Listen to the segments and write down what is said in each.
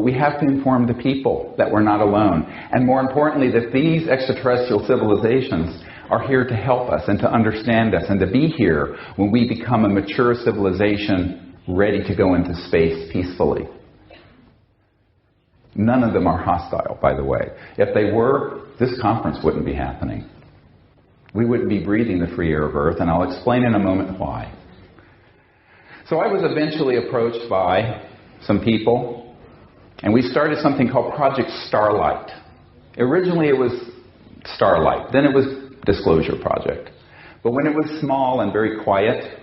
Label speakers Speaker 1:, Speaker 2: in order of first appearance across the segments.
Speaker 1: we have to inform the people that we're not alone. And more importantly, that these extraterrestrial civilizations are here to help us and to understand us and to be here when we become a mature civilization ready to go into space peacefully. None of them are hostile, by the way. If they were, this conference wouldn't be happening. We wouldn't be breathing the free air of Earth, and I'll explain in a moment why. So I was eventually approached by some people, and we started something called Project Starlight. Originally it was Starlight, then it was Disclosure Project. But when it was small and very quiet,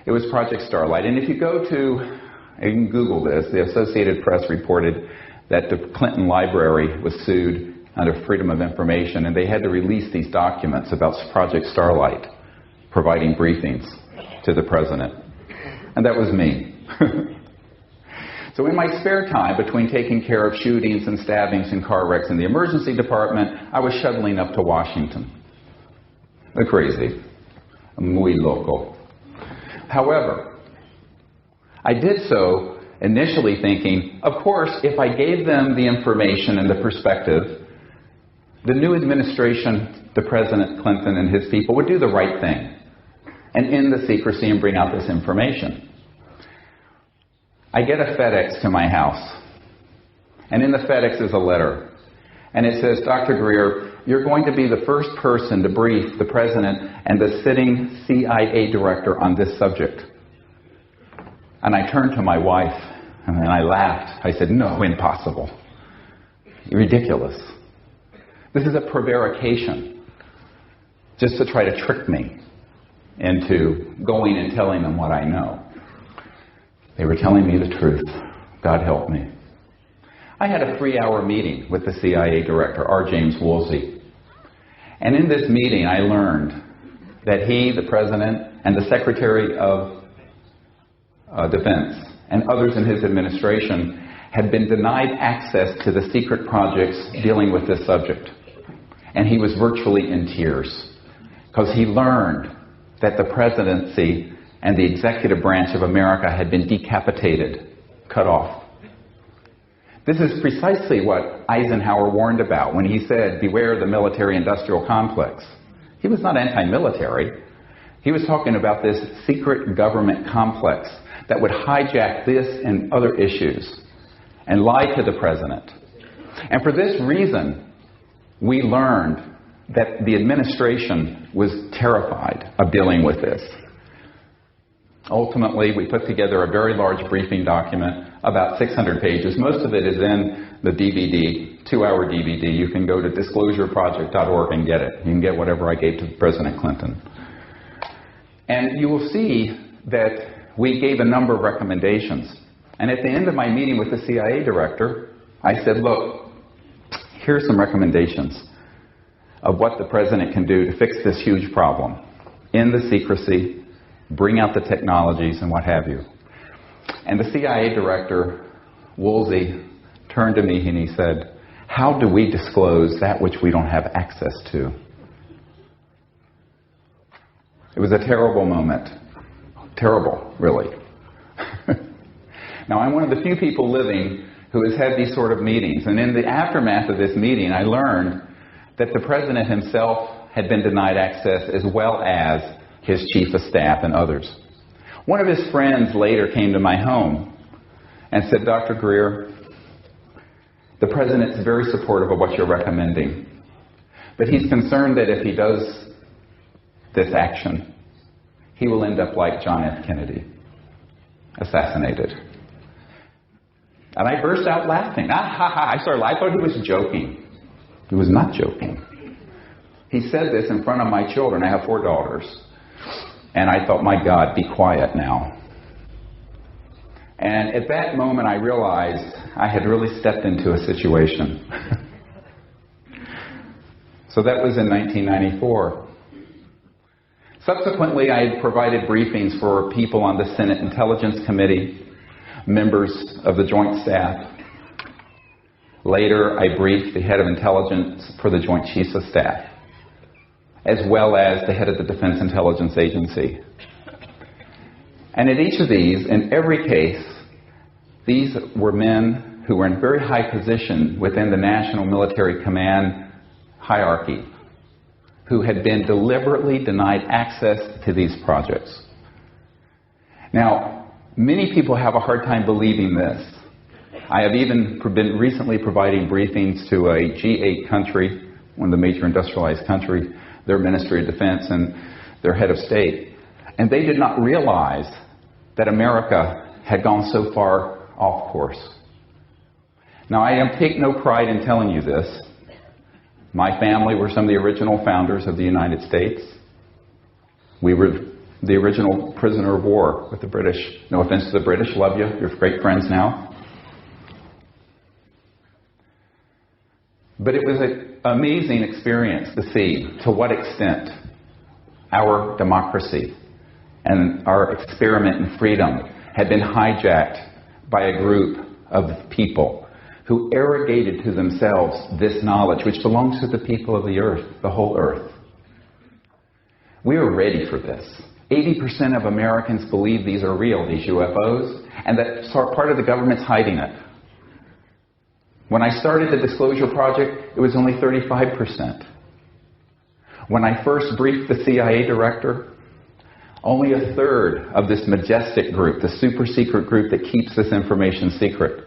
Speaker 1: it was Project Starlight. And if you go to, you can Google this, the Associated Press reported that the Clinton Library was sued under Freedom of Information, and they had to release these documents about Project Starlight, providing briefings to the president. And that was me. So in my spare time, between taking care of shootings and stabbings and car wrecks in the emergency department, I was shuttling up to Washington. Crazy. Muy loco. However, I did so initially thinking, of course, if I gave them the information and the perspective, the new administration, the President Clinton and his people, would do the right thing and end the secrecy and bring out this information. I get a FedEx to my house, and in the FedEx is a letter, and it says, Dr. Greer, you're going to be the first person to brief the President and the sitting CIA director on this subject. And I turned to my wife, and I laughed. I said, no, impossible. Ridiculous. This is a prevarication, just to try to trick me into going and telling them what I know. They were telling me the truth. God help me. I had a 3-hour meeting with the CIA director, R. James Woolsey. And in this meeting, I learned that he, the President, and the Secretary of Defense, and others in his administration, had been denied access to the secret projects dealing with this subject. And he was virtually in tears, because he learned that the presidency and the executive branch of America had been decapitated, cut off. This is precisely what Eisenhower warned about when he said, beware the military-industrial complex. He was not anti-military. He was talking about this secret government complex that would hijack this and other issues and lie to the president. And for this reason, we learned that the administration was terrified of dealing with this. Ultimately, we put together a very large briefing document, about 600 pages. Most of it is in the DVD, 2-hour DVD. You can go to disclosureproject.org and get it. You can get whatever I gave to President Clinton. And you will see that we gave a number of recommendations. And at the end of my meeting with the CIA director, I said, look, here's some recommendations of what the president can do to fix this huge problem. End the secrecy, bring out the technologies, and what have you. And the CIA director, Woolsey, turned to me and he said, how do we disclose that which we don't have access to? It was a terrible moment. Terrible, really. Now, I'm one of the few people living who has had these sort of meetings. And in the aftermath of this meeting, I learned that the president himself had been denied access, as well as his chief of staff and others. One of his friends later came to my home and said, Dr. Greer, the president's very supportive of what you're recommending, but he's concerned that if he does this action, he will end up like John F. Kennedy, assassinated. And I burst out laughing. I thought he was joking. He was not joking. He said this in front of my children. I have 4 daughters. And I thought, my God, be quiet now. And at that moment, I realized I had really stepped into a situation. So that was in 1994. Subsequently, I had provided briefings for people on the Senate Intelligence Committee, members of the Joint Staff. Later, I briefed the head of intelligence for the Joint Chiefs of Staff, as well as the head of the Defense Intelligence Agency. And at each of these, in every case, these were men who were in a very high position within the National Military Command hierarchy who had been deliberately denied access to these projects. Now, many people have a hard time believing this. I have even been recently providing briefings to a G8 country, one of the major industrialized countries, their Ministry of Defense and their head of state, and they did not realize that America had gone so far off course. Now, I take no pride in telling you this. My family were some of the original founders of the United States. We were the original prisoner of war with the British. No offense to the British, love you, you're great friends now. But it was an amazing experience to see to what extent our democracy and our experiment in freedom had been hijacked by a group of people who arrogated to themselves this knowledge which belongs to the people of the earth, the whole earth. We are ready for this. 80% of Americans believe these are real, these UFOs, and that part of the government's hiding it. When I started the Disclosure Project, it was only 35%. When I first briefed the CIA director, only a third of this majestic group, the super secret group that keeps this information secret,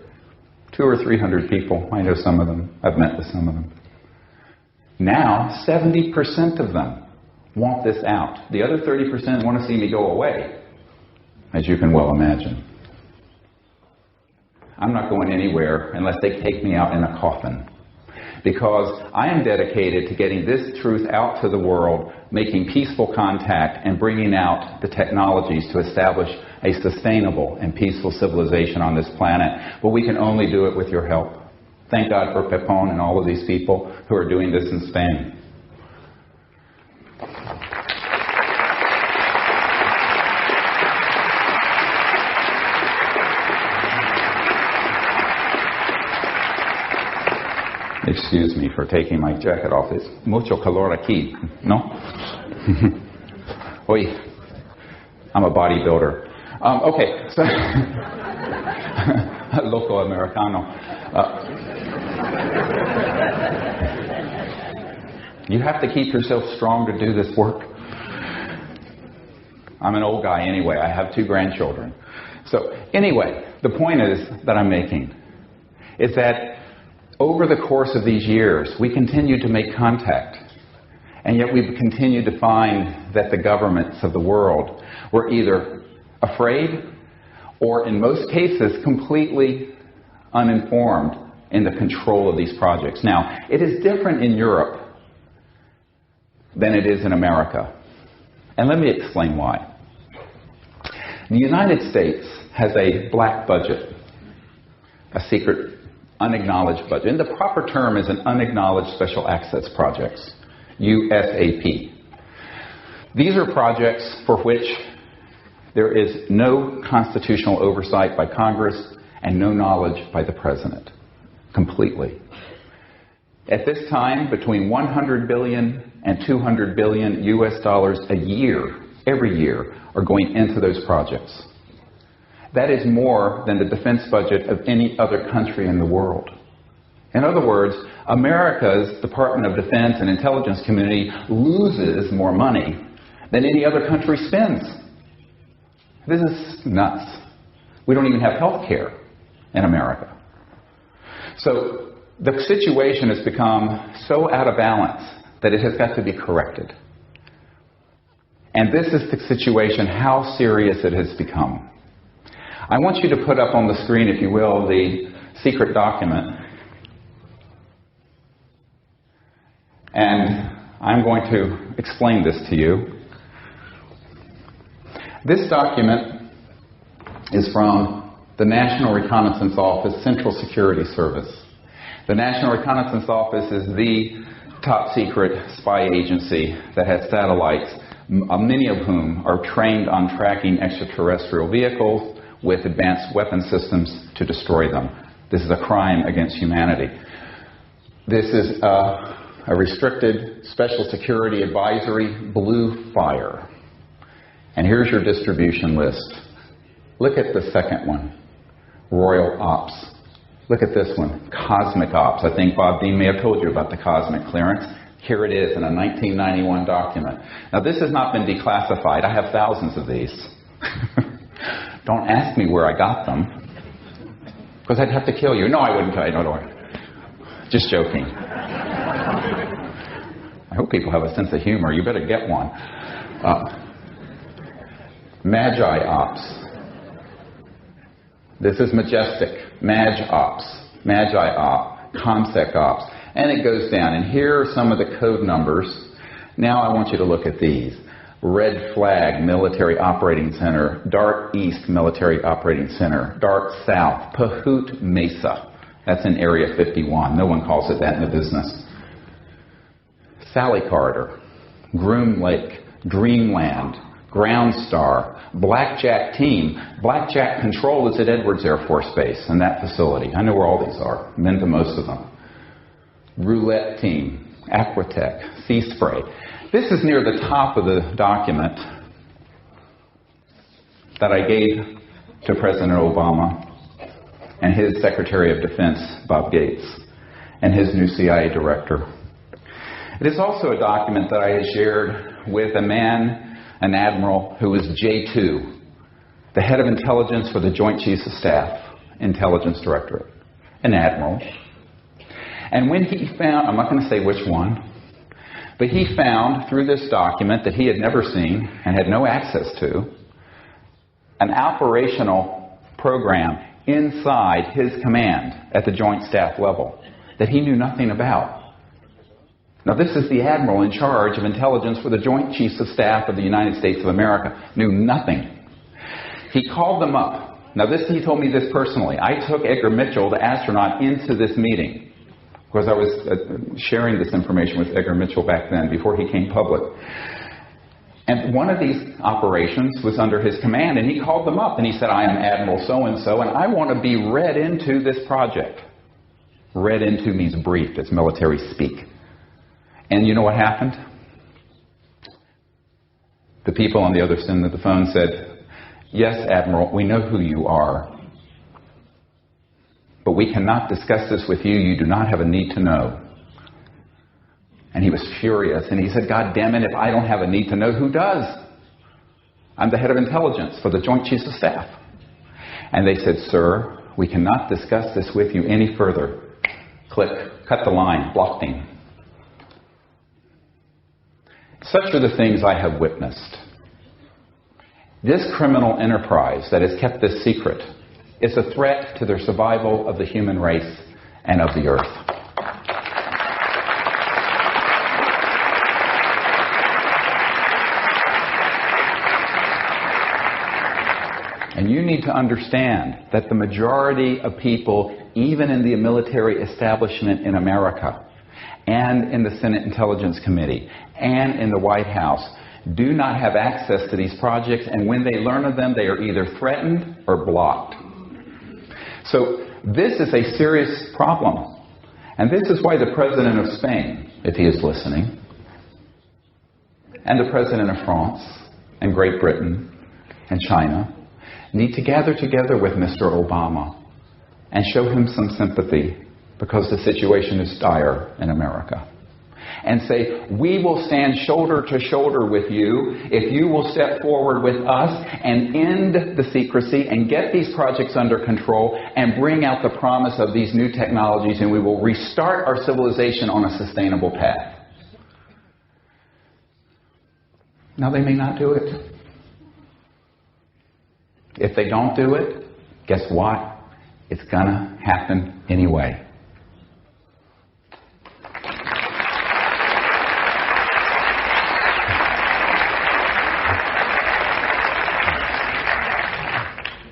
Speaker 1: 200 or 300 people, I know some of them, I've met with some of them. Now, 70% of them want this out. The other 30% want to see me go away, as you can well imagine. I'm not going anywhere unless they take me out in a coffin, because I am dedicated to getting this truth out to the world, making peaceful contact, and bringing out the technologies to establish a sustainable and peaceful civilization on this planet. But we can only do it with your help. Thank God for Pepon and all of these people who are doing this in Spain. Excuse me for taking my jacket off. It's mucho calor aquí, no? Oy, I'm a bodybuilder. Okay, so loco americano. You have to keep yourself strong to do this work. I'm an old guy anyway. I have 2 grandchildren. So anyway, the point is that I'm making is that over the course of these years, we continue to make contact. And yet we've continued to find that the governments of the world were either afraid or, in most cases, completely uninformed in the control of these projects. Now, it is different in Europe than it is in America. And let me explain why. The United States has a black budget, a secret unacknowledged budget. And the proper term is an unacknowledged special access projects, USAP. These are projects for which there is no constitutional oversight by Congress and no knowledge by the President, completely. At this time, between 100 billion and 200 billion US dollars a year, every year, are going into those projects. That is more than the defense budget of any other country in the world. In other words, America's Department of Defense and intelligence community loses more money than any other country spends. This is nuts. We don't even have health care in America. So the situation has become so out of balance that it has got to be corrected. And this is the situation, how serious it has become. I want you to put up on the screen, if you will, the secret document. And I'm going to explain this to you. This document is from the National Reconnaissance Office, Central Security Service. The National Reconnaissance Office is the top secret spy agency that has satellites, many of whom are trained on tracking extraterrestrial vehicles with advanced weapon systems to destroy them. This is a crime against humanity. This is a restricted special security advisory, Blue Fire. And here's your distribution list. Look at the second one, Royal Ops. Look at this one, Cosmic Ops. I think Bob Dean may have told you about the cosmic clearance. Here it is in a 1991 document. Now, this has not been declassified. I have thousands of these. Don't ask me where I got them, because I'd have to kill you. No, I wouldn't tell you. No, don't. Just joking. I hope people have a sense of humor. You better get one. Magi Ops. This is majestic. Magi Ops. Magi Op. ComSec Ops. And it goes down. And here are some of the code numbers. Now I want you to look at these. Red Flag Military Operating Center. Dark East Military Operating Center. Dark South. Pahut Mesa. That's in Area 51. No one calls it that in the business. Sally Corridor. Groom Lake. Dreamland. Ground Star. Blackjack Team. Blackjack Control is at Edwards Air Force Base in that facility. I know where all these are. I've been to most of them. Roulette Team. Aquatech. Sea Spray. This is near the top of the document that I gave to President Obama and his Secretary of Defense, Bob Gates, and his new CIA director. It is also a document that I had shared with a man, an admiral, who was J2, the head of intelligence for the Joint Chiefs of Staff, Intelligence Directorate, an admiral. And when he found, I'm not going to say which one, but he found through this document that he had never seen and had no access to, an operational program inside his command at the Joint Staff level that he knew nothing about. Now, this is the admiral in charge of intelligence for the Joint Chiefs of Staff of the United States of America. Knew nothing. He called them up. Now, he told me this personally. I took Edgar Mitchell, the astronaut, into this meeting because I was sharing this information with Edgar Mitchell back then, before he came public. And one of these operations was under his command, and he called them up, and he said, I am Admiral so-and-so, and I want to be read into this project. Read into means briefed. It's military speak. And you know what happened? The people on the other end of the phone said, yes, Admiral, we know who you are, but we cannot discuss this with you. You do not have a need to know. And he was furious, and he said, God damn it, if I don't have a need to know, who does? I'm the head of intelligence for the Joint Chiefs of Staff. And they said, sir, we cannot discuss this with you any further. Click, cut the line, blocked him. Such are the things I have witnessed. This criminal enterprise that has kept this secret is a threat to the survival of the human race and of the earth. And you need to understand that the majority of people, even in the military establishment in America, and in the Senate Intelligence Committee, and in the White House, do not have access to these projects, and when they learn of them, they are either threatened or blocked. So this is a serious problem. And this is why the President of Spain, if he is listening, and the President of France, and Great Britain, and China, need to gather together with Mr. Obama and show him some sympathy, because the situation is dire in America. And say, we will stand shoulder to shoulder with you if you will step forward with us and end the secrecy and get these projects under control and bring out the promise of these new technologies, and we will restart our civilization on a sustainable path. Now, they may not do it. If they don't do it, guess what? It's going to happen anyway.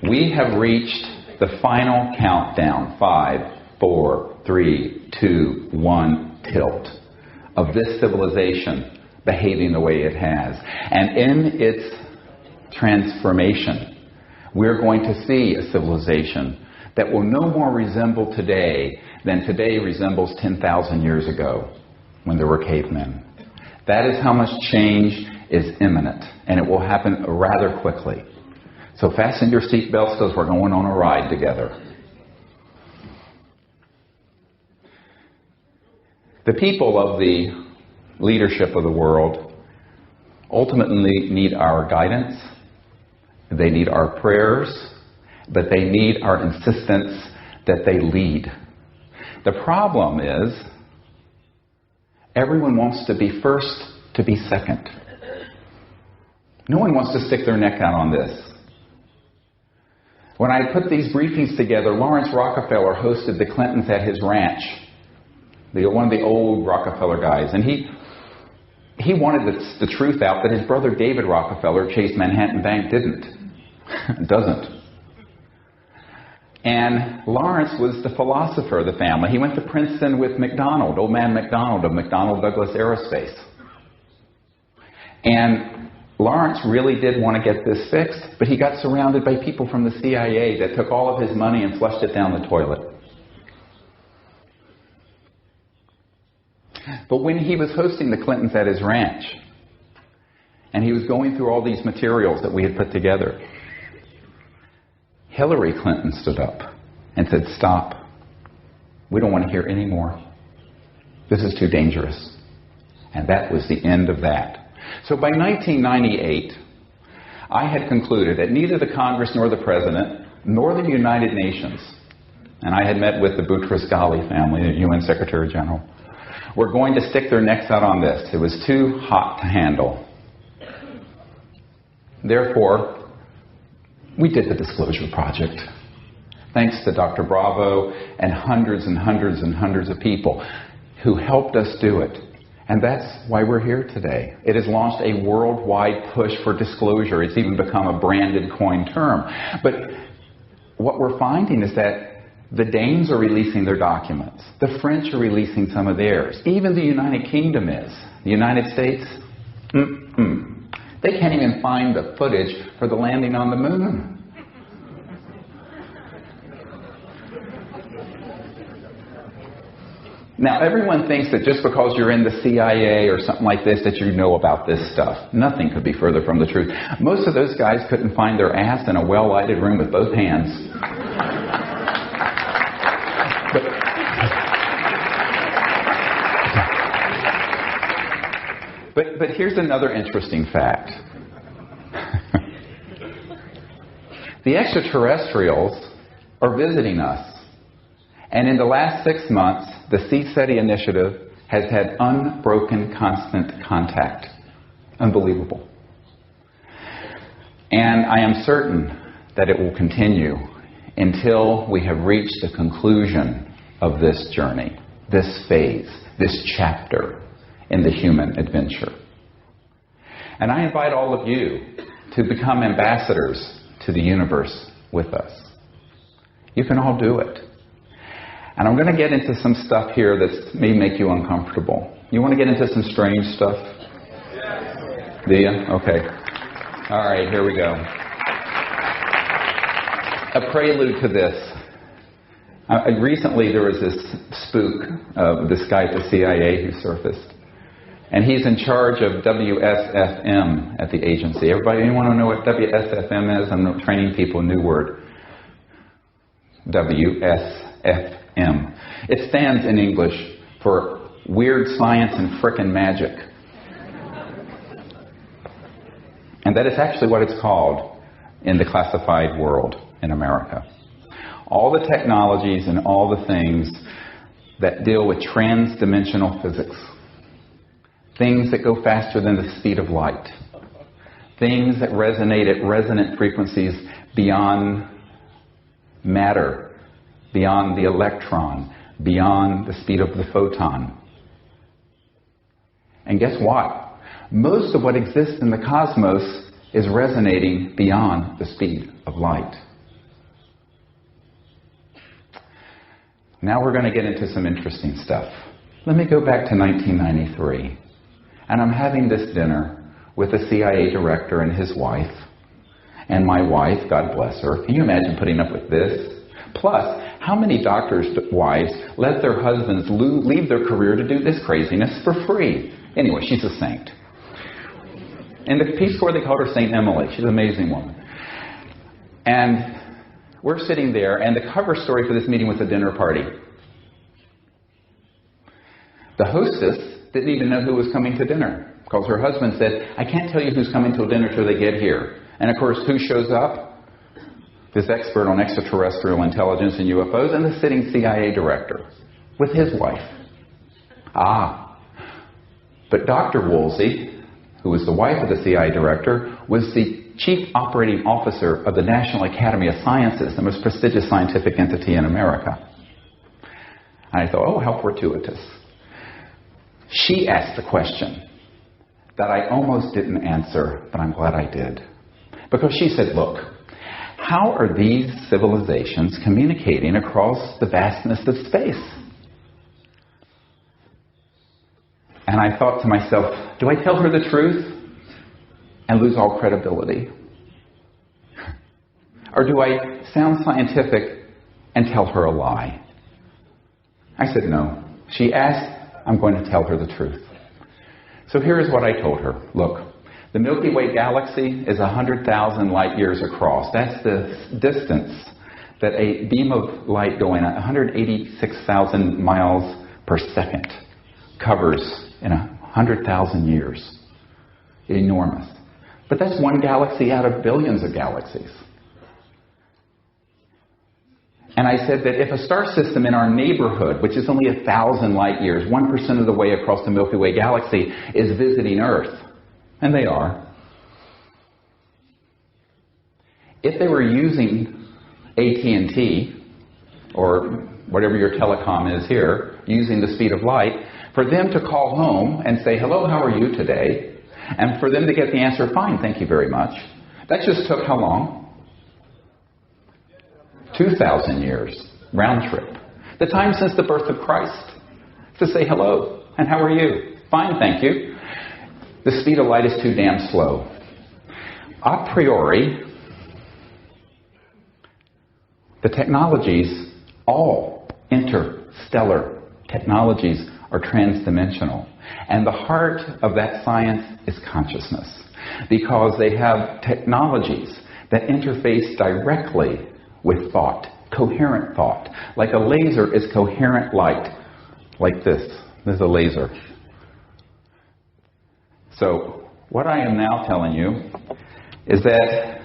Speaker 1: We have reached the final countdown, 5, 4, 3, 2, 1, tilt, of this civilization behaving the way it has. And in its transformation, we're going to see a civilization that will no more resemble today than today resembles 10,000 years ago when there were cavemen. That is how much change is imminent, and it will happen rather quickly. So fasten your seatbelts, because we're going on a ride together. The people of the leadership of the world ultimately need our guidance, they need our prayers, but they need our insistence that they lead. The problem is, everyone wants to be first to be second. No one wants to stick their neck out on this. When I put these briefings together, Lawrence Rockefeller hosted the Clintons at his ranch, one of the old Rockefeller guys, and he wanted the truth out that his brother David Rockefeller, Chase Manhattan Bank, doesn't. And Lawrence was the philosopher of the family. He went to Princeton with McDonald, old man McDonald of McDonnell Douglas Aerospace. And Lawrence really did want to get this fixed, but he got surrounded by people from the CIA that took all of his money and flushed it down the toilet. But when he was hosting the Clintons at his ranch, and he was going through all these materials that we had put together, Hillary Clinton stood up and said, "Stop. We don't want to hear any more. This is too dangerous." And that was the end of that. So by 1998, I had concluded that neither the Congress nor the President nor the United Nations, and I had met with the Boutros-Ghali family, the UN Secretary General, were going to stick their necks out on this. It was too hot to handle. Therefore, we did the Disclosure Project. Thanks to Dr. Bravo and hundreds and hundreds and hundreds of people who helped us do it. And that's why we're here today. It has launched a worldwide push for disclosure. It's even become a branded coined term. But what we're finding is that the Danes are releasing their documents. The French are releasing some of theirs. Even the United Kingdom is. The United States? They can't even find the footage for the landing on the moon. Now, everyone thinks that just because you're in the CIA or something like this that you know about this stuff. Nothing could be further from the truth. Most of those guys couldn't find their ass in a well-lighted room with both hands. But here's another interesting fact. The extraterrestrials are visiting us. And in the last 6 months, the CSETI initiative has had unbroken, constant contact. Unbelievable. And I am certain that it will continue until we have reached the conclusion of this journey, this phase, this chapter in the human adventure. And I invite all of you to become ambassadors to the universe with us. You can all do it. And I'm going to get into some stuff here that may make you uncomfortable. You want to get into some strange stuff? Do you? Okay. All right, here we go. A prelude to this. Recently there was this spook of this guy at the CIA who surfaced. And he's in charge of WSFM at the agency. Everybody, anyone want to know what WSFM is? I'm training people, new word. WSFM. It stands in English for Weird Science and Frickin' Magic. And that is actually what it's called in the classified world in America. All the technologies and all the things that deal with trans-dimensional physics. Things that go faster than the speed of light. Things that resonate at resonant frequencies beyond matter, beyond the electron, beyond the speed of the photon. And guess what? Most of what exists in the cosmos is resonating beyond the speed of light. Now we're going to get into some interesting stuff. Let me go back to 1993. And I'm having this dinner with a CIA director and his wife. And my wife, God bless her. Can you imagine putting up with this? Plus, how many doctors' wives let their husbands leave their career to do this craziness for free? Anyway, she's a saint. In the Peace Corps, they called her Saint Emily. She's an amazing woman. And we're sitting there, and the cover story for this meeting was a dinner party. The hostess didn't even know who was coming to dinner because her husband said, I can't tell you who's coming to dinner till they get here. And of course, who shows up? This expert on extraterrestrial intelligence and UFOs and the sitting CIA director with his wife. But Dr. Woolsey, who was the wife of the CIA director, was the chief operating officer of the National Academy of Sciences, the most prestigious scientific entity in America. And I thought, oh, how fortuitous. She asked the question that I almost didn't answer, but I'm glad I did. Because she said, look, how are these civilizations communicating across the vastness of space? And I thought to myself, do I tell her the truth and lose all credibility? Or do I sound scientific and tell her a lie? I said no. She asked, I'm going to tell her the truth. So here is what I told her. Look, the Milky Way galaxy is 100,000 light years across. That's the distance that a beam of light going at 186,000 miles per second covers in 100,000 years. Enormous. But that's one galaxy out of billions of galaxies. And I said that if a star system in our neighborhood, which is only 1,000 light years, 1% of the way across the Milky Way galaxy, is visiting Earth, and they are, if they were using AT&T, or whatever your telecom is here, using the speed of light, for them to call home and say, hello, how are you today? And for them to get the answer, fine, thank you very much. That just took how long? 2,000 years, round trip. The time since the birth of Christ. To say hello, and how are you? Fine, thank you. The speed of light is too damn slow. A priori, the technologies, all interstellar technologies, are transdimensional. And the heart of that science is consciousness. Because they have technologies that interface directly with thought, coherent thought. Like a laser is coherent light. Like this. This is a laser. So, what I am now telling you is that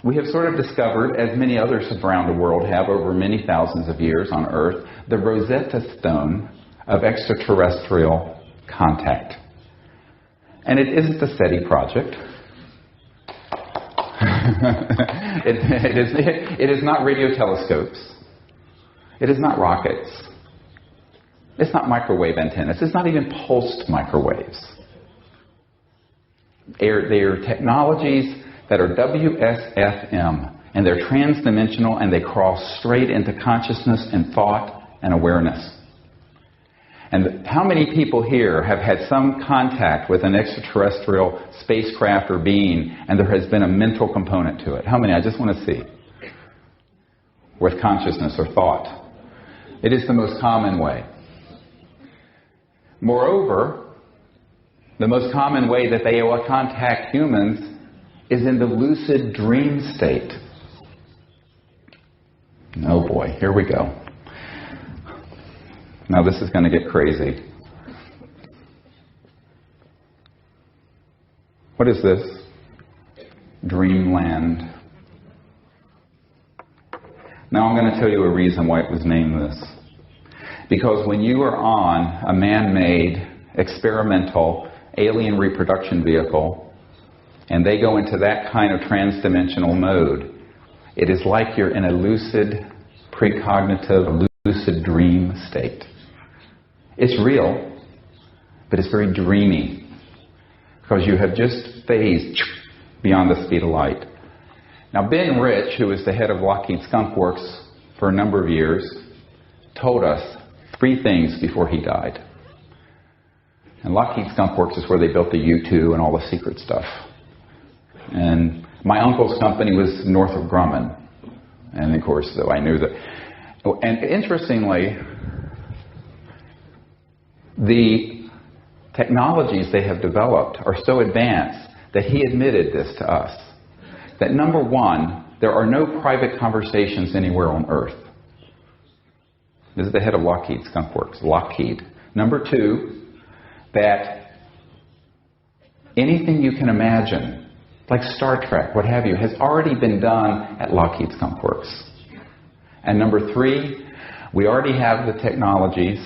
Speaker 1: we have sort of discovered, as many others around the world have over many thousands of years on Earth, the Rosetta Stone of extraterrestrial contact. And it isn't the SETI project. It is not radio telescopes. It is not rockets. It's not microwave antennas. It's not even pulsed microwaves. They are technologies that are WSFM, and they're transdimensional, and they cross straight into consciousness and thought and awareness. And how many people here have had some contact with an extraterrestrial spacecraft or being, and there has been a mental component to it? How many? I just want to see. With consciousness or thought. It is the most common way. Moreover, the most common way that they will contact humans is in the lucid dream state. Oh boy, here we go. Now this is going to get crazy. What is this? Dreamland. Now I'm going to tell you a reason why it was named this. Because when you are on a man-made, experimental, alien reproduction vehicle, and they go into that kind of transdimensional mode, it is like you're in a lucid, precognitive, lucid dream state. It's real, but it's very dreamy, because you have just phased beyond the speed of light. Now, Ben Rich, who was the head of Lockheed Skunk Works for a number of years, told us 3 things before he died. And Lockheed Skunk Works is where they built the U-2 and all the secret stuff. And my uncle's company was north of Grumman. And of course, though, I knew that. And interestingly, the technologies they have developed are so advanced that he admitted this to us. That number one, there are no private conversations anywhere on Earth. This is the head of Lockheed Skunk Works. Lockheed. Number two, that anything you can imagine, like Star Trek, what have you, has already been done at Lockheed Skunk Works. And number three, we already have the technologies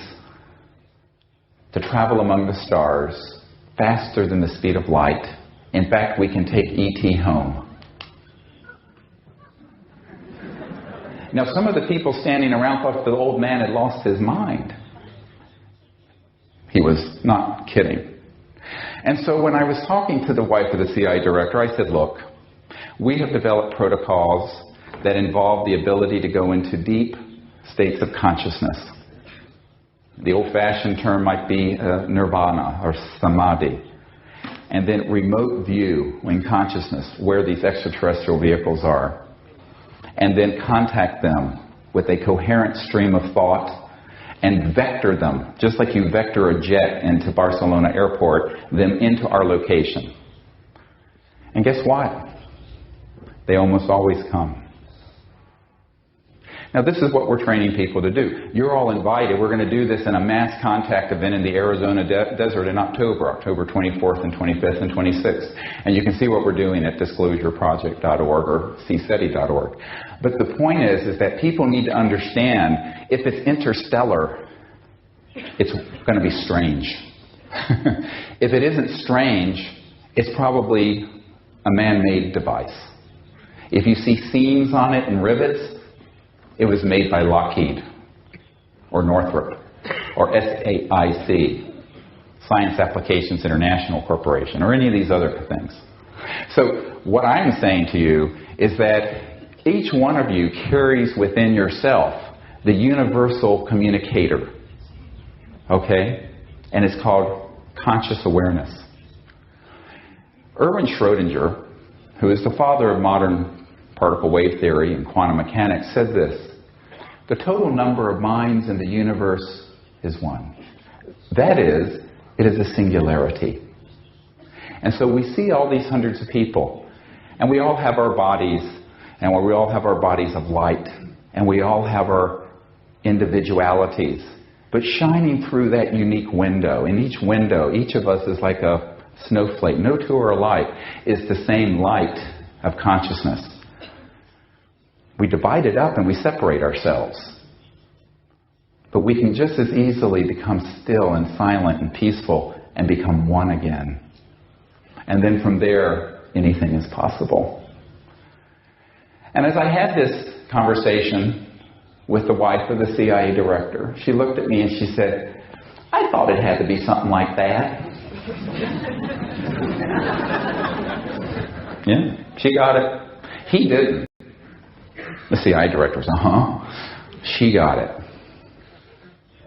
Speaker 1: to travel among the stars faster than the speed of light. In fact, we can take E.T. home. Now, some of the people standing around thought the old man had lost his mind. He was not kidding. And so when I was talking to the wife of the CIA director, I said, look, we have developed protocols that involve the ability to go into deep states of consciousness. The old-fashioned term might be nirvana or samadhi. And then remote view in consciousness where these extraterrestrial vehicles are. And then contact them with a coherent stream of thought and vector them, just like you vector a jet into Barcelona airport, them into our location. And guess what? They almost always come. Now, this is what we're training people to do. You're all invited. We're going to do this in a mass contact event in the Arizona desert in October 24th and 25th and 26th. And you can see what we're doing at disclosureproject.org or cseti.org. But the point is that people need to understand if it's interstellar, it's going to be strange. If it isn't strange, it's probably a man-made device. If you see seams on it and rivets, it was made by Lockheed or Northrop or SAIC, Science Applications International Corporation, or any of these other things. So what I'm saying to you is that each one of you carries within yourself the universal communicator, okay? And it's called conscious awareness. Erwin Schrödinger, who is the father of modern particle wave theory and quantum mechanics, said this: the total number of minds in the universe is one. That is, it is a singularity. And so we see all these hundreds of people, and we all have our bodies, and we all have our bodies of light, and we all have our individualities. But shining through that unique window, in each window, each of us is like a snowflake. No two are alike. It's the same light of consciousness. We divide it up and we separate ourselves. But we can just as easily become still and silent and peaceful and become one again. And then from there, anything is possible. And as I had this conversation with the wife of the CIA director, she looked at me and she said, I thought it had to be something like that. Yeah, she got it. He didn't. The CIA director was, she got it.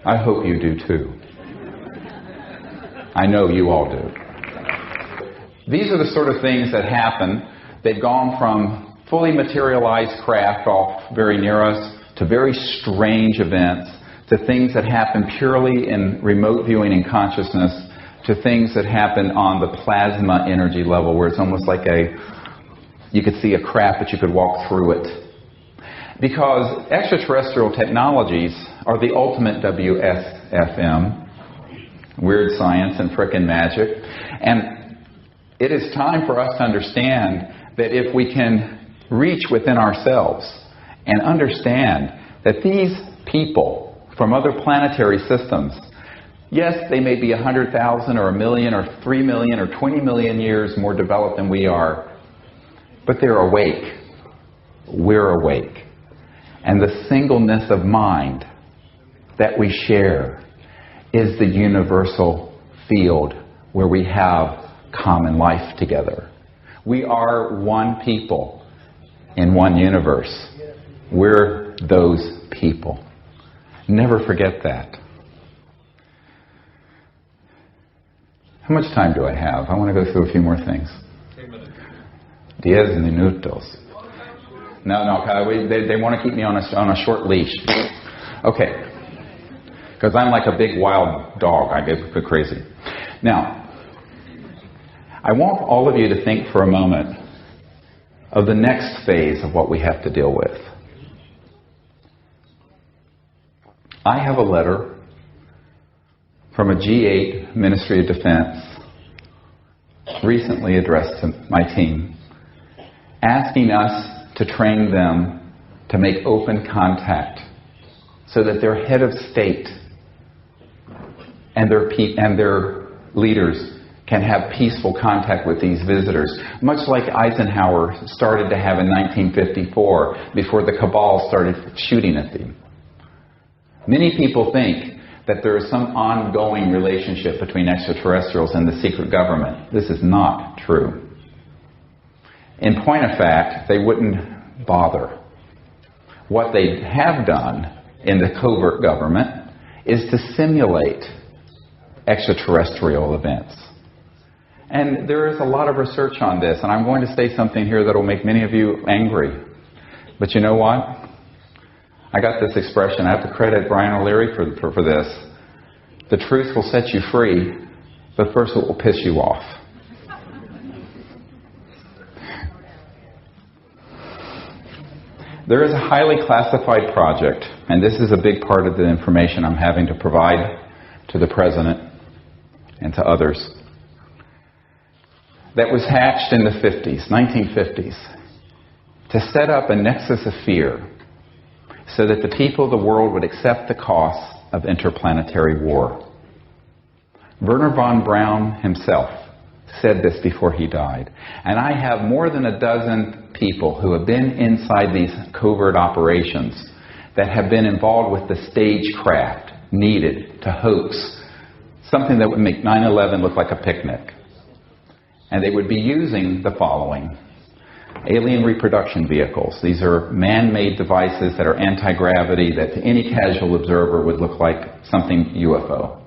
Speaker 1: I hope you do too. I know you all do. These are the sort of things that happen. They've gone from fully materialized craft off very near us to very strange events, to things that happen purely in remote viewing and consciousness, to things that happen on the plasma energy level, where it's almost like you could see a craft, but you could walk through it. Because extraterrestrial technologies are the ultimate WSFM, weird science and frickin' magic. And it is time for us to understand that if we can reach within ourselves and understand that these people from other planetary systems, yes, they may be 100,000 or 1 million or 3 million or 20 million years more developed than we are, but they're awake. We're awake. And the singleness of mind that we share is the universal field where we have common life together. We are one people in one universe. We're those people. Never forget that. How much time do I have? I want to go through a few more things. 10 minutos. No, they want to keep me on a short leash. Okay. Because I'm like a big wild dog. I get crazy. Now, I want all of you to think for a moment of the next phase of what we have to deal with. I have a letter from a G8 Ministry of Defense recently addressed to my team, asking us to train them to make open contact so that their head of state and their leaders can have peaceful contact with these visitors, much like Eisenhower started to have in 1954 before the cabal started shooting at them. Many people think that there is some ongoing relationship between extraterrestrials and the secret government. This is not true. In point of fact, they wouldn't bother. What they have done in the covert government is to simulate extraterrestrial events. And there is a lot of research on this, and I'm going to say something here that will make many of you angry. But you know what? I got this expression. I have to credit Brian O'Leary for this. The truth will set you free, but first it will piss you off. There is a highly classified project, and this is a big part of the information I'm having to provide to the President and to others, that was hatched in the 1950s, to set up a nexus of fear so that the people of the world would accept the cost of interplanetary war. Wernher von Braun himself said this before he died. And I have more than a dozen people who have been inside these covert operations that have been involved with the stagecraft needed to hoax something that would make 9/11 look like a picnic. And they would be using the following: alien reproduction vehicles. These are man-made devices that are anti-gravity that to any casual observer would look like something UFO.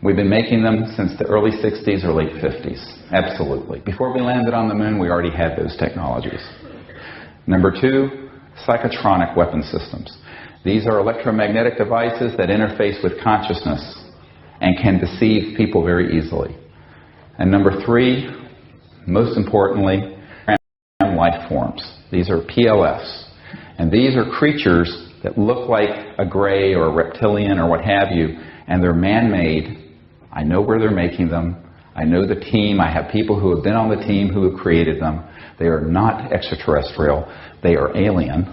Speaker 1: We've been making them since the early 60s or late 50s. Absolutely. Before we landed on the moon, we already had those technologies. Number two, psychotronic weapon systems. These are electromagnetic devices that interface with consciousness and can deceive people very easily. And number three, most importantly, life forms. These are PLFs. And these are creatures that look like a gray or a reptilian or what have you, and they're man-made. I know where they're making them. I know the team. I have people who have been on the team who have created them. They are not extraterrestrial. They are alien,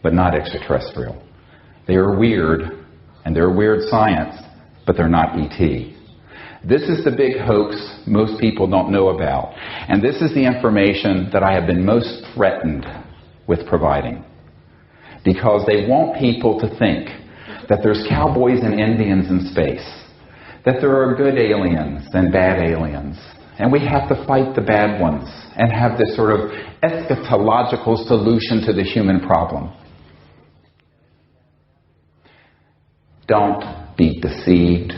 Speaker 1: but not extraterrestrial. They are weird, and they're weird science, but they're not ET. This is the big hoax most people don't know about. And this is the information that I have been most threatened with providing. Because they want people to think that there's cowboys and Indians in space, that there are good aliens and bad aliens, and we have to fight the bad ones and have this sort of eschatological solution to the human problem. Don't be deceived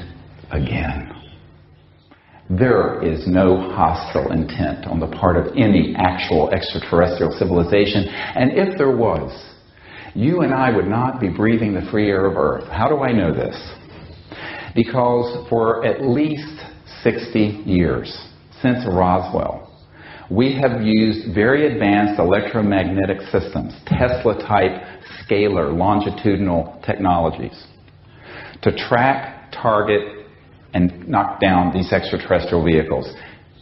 Speaker 1: again. There is no hostile intent on the part of any actual extraterrestrial civilization. And if there was, you and I would not be breathing the free air of Earth. How do I know this? Because for at least 60 years, since Roswell, we have used very advanced electromagnetic systems, Tesla-type scalar longitudinal technologies, to track, target, and knock down these extraterrestrial vehicles.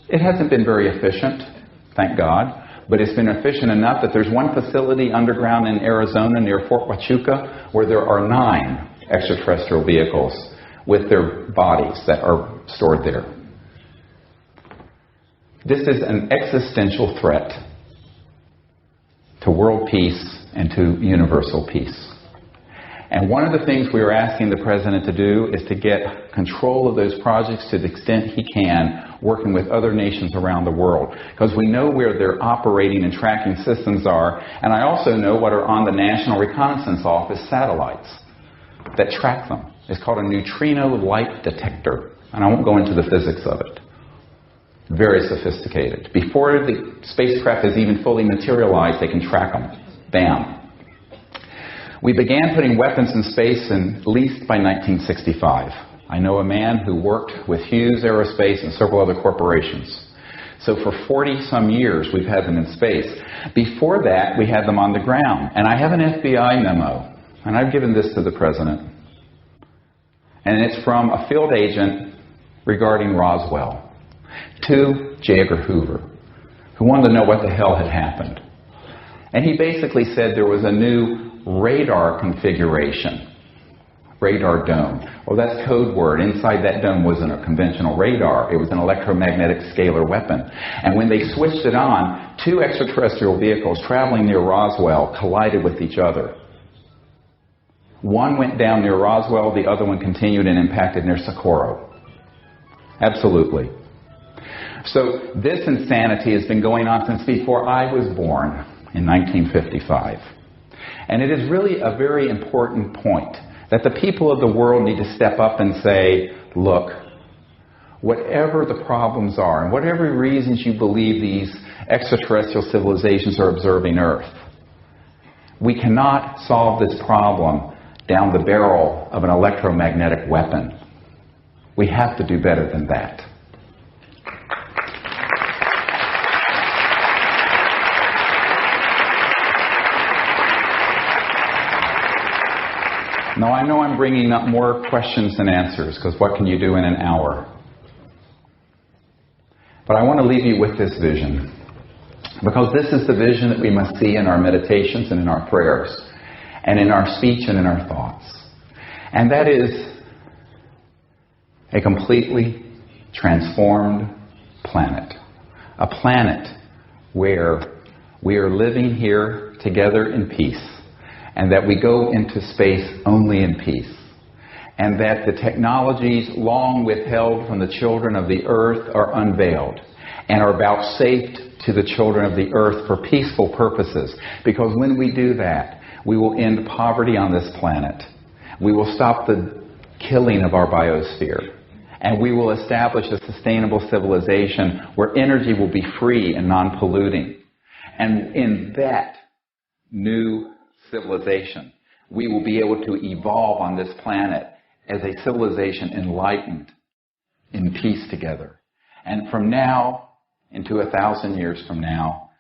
Speaker 1: It hasn't been very efficient, thank God, but it's been efficient enough that there's one facility underground in Arizona near Fort Huachuca where there are 9 extraterrestrial vehicles with their bodies that are stored there. This is an existential threat to world peace and to universal peace. And one of the things we are asking the President to do is to get control of those projects to the extent he can, working with other nations around the world. Because we know where their operating and tracking systems are, and I also know what are on the National Reconnaissance Office satellites that track them. It's called a neutrino light detector, and I won't go into the physics of it. Very sophisticated. Before the spacecraft is even fully materialized, they can track them. Bam. We began putting weapons in space at least by 1965. I know a man who worked with Hughes Aerospace and several other corporations. So for 40-some years, we've had them in space. Before that, we had them on the ground. And I have an FBI memo, and I've given this to the President. And it's from a field agent regarding Roswell to J. Edgar Hoover, who wanted to know what the hell had happened. And he basically said there was a new radar configuration, radar dome. Well, that's code word. Inside that dome wasn't a conventional radar. It was an electromagnetic scalar weapon. And when they switched it on, two extraterrestrial vehicles traveling near Roswell collided with each other. One went down near Roswell, the other one continued and impacted near Socorro. Absolutely. So this insanity has been going on since before I was born in 1955. And it is really a very important point that the people of the world need to step up and say, look, whatever the problems are, and whatever reasons you believe these extraterrestrial civilizations are observing Earth, we cannot solve this problem down the barrel of an electromagnetic weapon. We have to do better than that. Now, I know I'm bringing up more questions than answers, because what can you do in an hour? But I want to leave you with this vision, because this is the vision that we must see in our meditations and in our prayers, and in our speech and in our thoughts. And that is a completely transformed planet. A planet where we are living here together in peace, and that we go into space only in peace, and that the technologies long withheld from the children of the earth are unveiled and are vouchsafed to the children of the earth for peaceful purposes. Because when we do that, we will end poverty on this planet. We will stop the killing of our biosphere. And we will establish a sustainable civilization where energy will be free and non-polluting. And in that new civilization, we will be able to evolve on this planet as a civilization enlightened, in peace together. And from now into 1,000 years from now,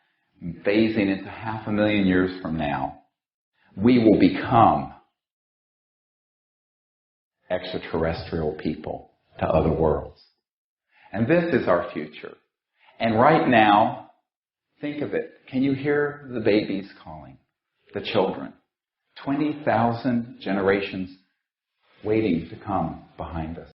Speaker 1: phasing into 500,000 years from now, we will become extraterrestrial people to other worlds. And this is our future. And right now, think of it. Can you hear the babies calling? The children. 20,000 generations waiting to come behind us.